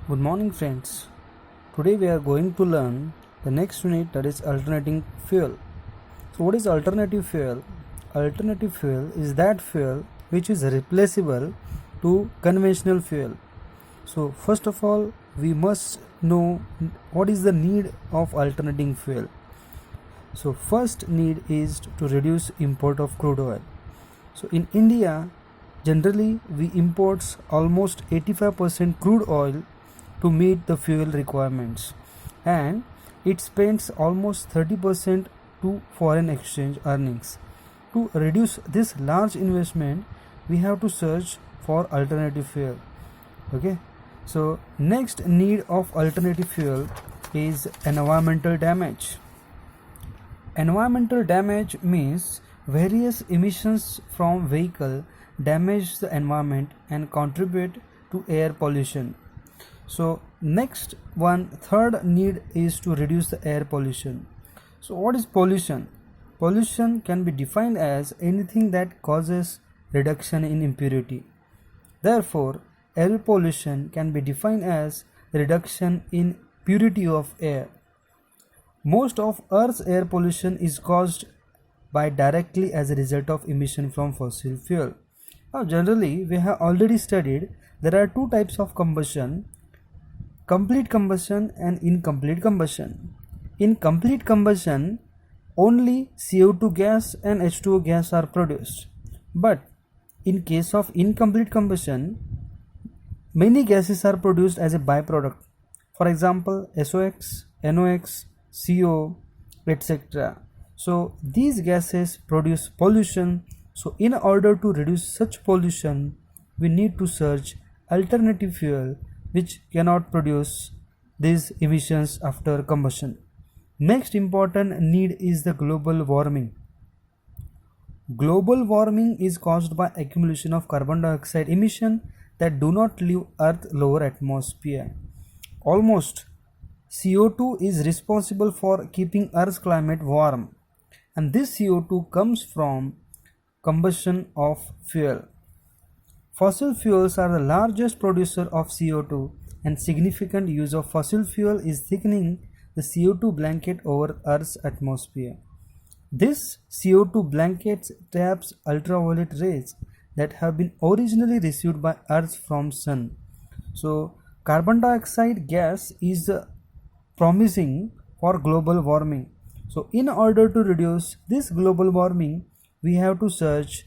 Good morning, friends. Today we are going to learn the next unit, that is alternating fuel. So, what is alternative fuel? Alternative fuel is that fuel which is replaceable to conventional fuel. So, first of all, we must know what is the need of alternating fuel. So, first need is to reduce import of crude oil. So, in India, generally we import almost 85% crude oil to meet the fuel requirements, and it spends almost 30% to foreign exchange earnings. To reduce this large investment, we have to search for alternative fuel. Okay, so next need of alternative fuel is environmental damage. Environmental damage means various emissions from vehicle damage the environment and contribute to air pollution. So next one, third need is to reduce the air pollution. So what is pollution? Pollution can be defined as anything that causes reduction in impurity. Therefore, air pollution can be defined as reduction in purity of air. Most of Earth's air pollution is caused by directly as a result of emission from fossil fuel. Now, generally, we have already studied there are two types of combustion: complete combustion and incomplete combustion. In complete combustion, only CO2 gas and H2O gas are produced. But in case of incomplete combustion, many gases are produced as a byproduct. For example, SOx, NOx, CO, etc. So these gases produce pollution. So in order to reduce such pollution, we need to search alternative fuel which cannot produce these emissions after combustion. Next important need is the global warming. Global warming is caused by accumulation of carbon dioxide emission that do not leave Earth lower atmosphere. Almost CO2 is responsible for keeping Earth's climate warm, and this CO2 comes from combustion of fuel. Fossil fuels are the largest producer of CO2, and significant use of fossil fuel is thickening the CO2 blanket over Earth's atmosphere. This CO2 blanket traps ultraviolet rays that have been originally received by Earth from Sun. So carbon dioxide gas is promising for global warming. So in order to reduce this global warming, we have to search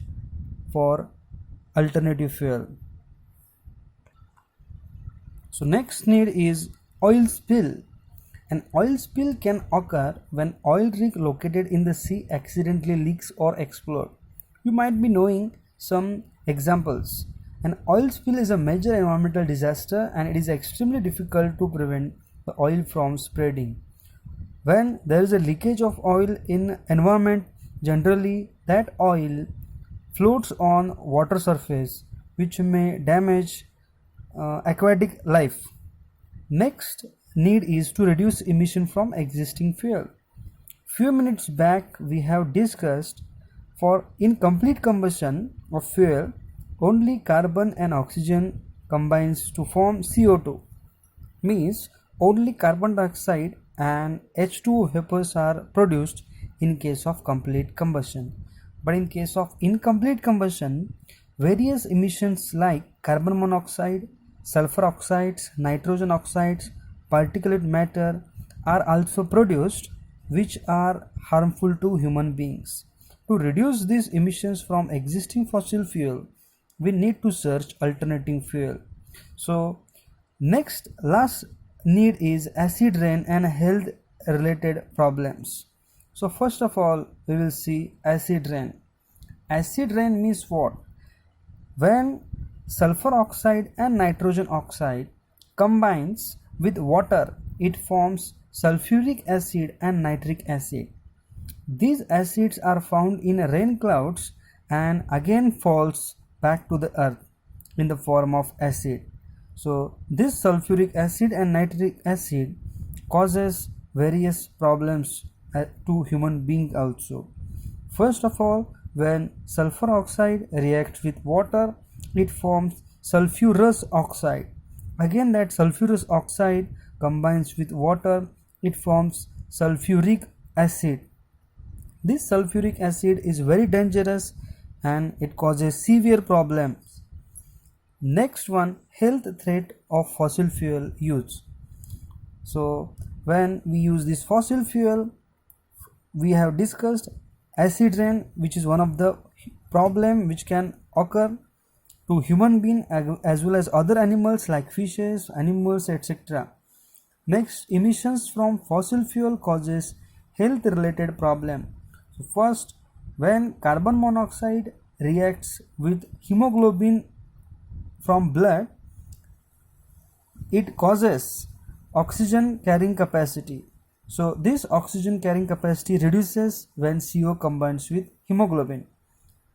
for alternative fuel. So next need is oil spill. An oil spill can occur when oil rig located in the sea accidentally leaks or explodes. You might be knowing some examples. An oil spill is a major environmental disaster, and it is extremely difficult to prevent the oil from spreading. When there is a leakage of oil in environment, generally that oil floats on water surface, which may damage aquatic life. Next need is to reduce emission from existing fuel. Few minutes back we have discussed for incomplete combustion of fuel, only carbon and oxygen combines to form CO2. Means only carbon dioxide and H2O vapors are produced in case of complete combustion. But in case of incomplete combustion, various emissions like carbon monoxide, sulfur oxides, nitrogen oxides, particulate matter are also produced, which are harmful to human beings. To reduce these emissions from existing fossil fuel, we need to search alternative fuel. So last need is acid rain and health related problems. So first of all, we will see acid rain. Acid rain means what? When sulfur oxide and nitrogen oxide combines with water, it forms sulfuric acid and nitric acid. These acids are found in rain clouds and again falls back to the earth in the form of acid. So this sulfuric acid and nitric acid causes various problems to human being also. First of all, when sulfur oxide reacts with water, it forms sulfurous oxide. Again, that sulfurous oxide combines with water, it forms sulfuric acid. This sulfuric acid is very dangerous and it causes severe problems. Next one, health threat of fossil fuel use. So when we use this fossil fuel, we have discussed acid rain, which is one of the problem which can occur to human being as well as other animals like fishes, animals, etc. Next, emissions from fossil fuel causes health related problem. So first, when carbon monoxide reacts with hemoglobin from blood, it causes oxygen carrying capacity. So this oxygen carrying capacity reduces when CO combines with hemoglobin.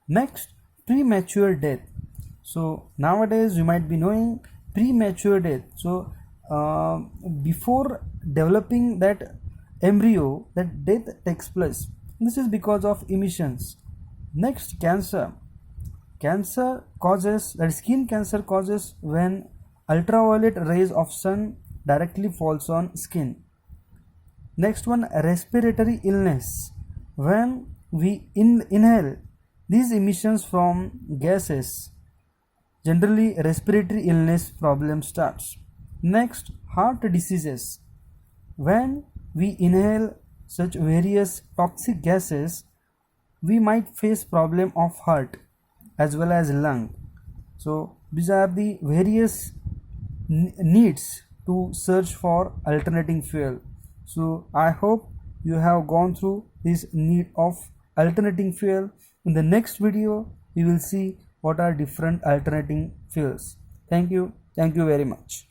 Next, premature death. So nowadays you might be knowing premature death. So before developing that embryo, that death takes place. This is because of emissions. Next, cancer. Cancer causes, that skin cancer causes when ultraviolet rays of sun directly falls on skin. Next one, respiratory illness. When we inhale these emissions from gases, generally respiratory illness problem starts. Next, heart diseases. When we inhale such various toxic gases, we might face problem of heart as well as lung. So these are the various needs to search for alternating fuel. So I hope you have gone through this need of alternating fuel. In the next video we will see what are different alternating fuels. Thank you very much.